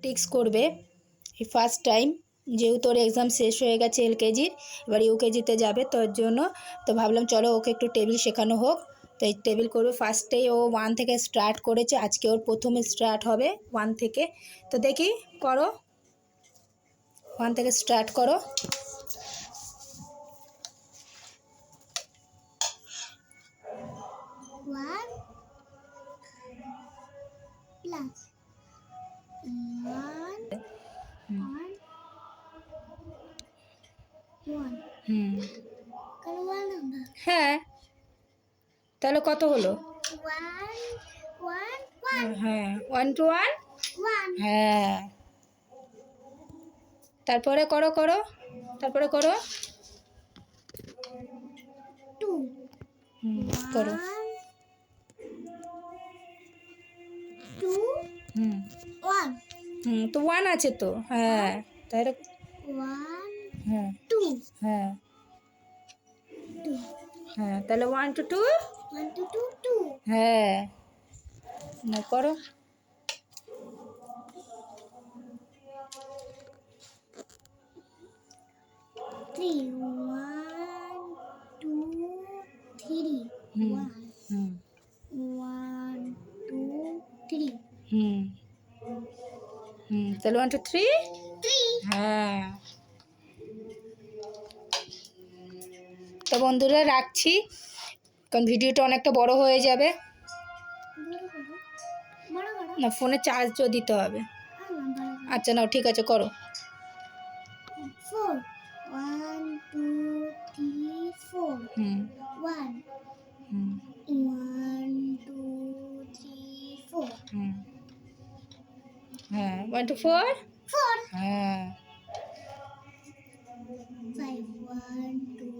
Practice করবে এই first time, যেহেতু ওর এক্সাম শেষ হয়ে গেছে এলকেজির, এবার ইউকেজিতে যাবে, তোর জন্য তো ভাবলাম চলো ওকে একটু টেবিল শেখানো হোক। তো এই টেবিল করবে, ফার্স্টেই ও 1 থেকে স্টার্ট করেছে, আজকে ওর প্রথমে স্টার্ট হবে 1 থেকে। তো দেখি করো, 1 থেকে স্টার্ট করো। হ্যাঁ, তাহলে কত হলো? হ্যাঁ, 1 to 1। হ্যাঁ, তারপরে করো করো, তারপরে করো। করো। তো 1 আছে তো। হ্যাঁ, তাহলে হ্যাঁ হ্যাঁ হ্যাঁ, তাহলে 1 to 2। হ্যাঁ, না করো। তাহলে 1 to 3। হ্যাঁ, তো বন্ধুরা রাখছি, কারণ ভিডিওটা অনেকটা বড় হয়ে যাবে। না, ফোনে চার্জও দিতে হবে। আচ্ছা নাও, ঠিক আছে, করো। 1 2 3 4 1 1 2 3 4 হ্যাঁ, 1 to 4। 4 হ্যাঁ, 5 1 2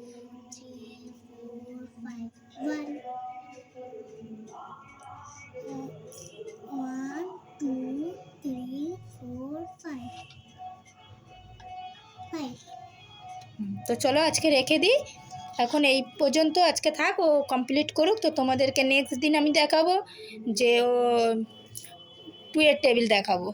3 4 5 1 1 2 3 4 5 5। তো চলো আজকে রেখে দিই, এখন এই পর্যন্ত আজকে থাক, ও কমপ্লিট করুক। তো তোমাদেরকে নেক্সট দিন আমি দেখাবো যে ও 2 এর টেবিল দেখাবো।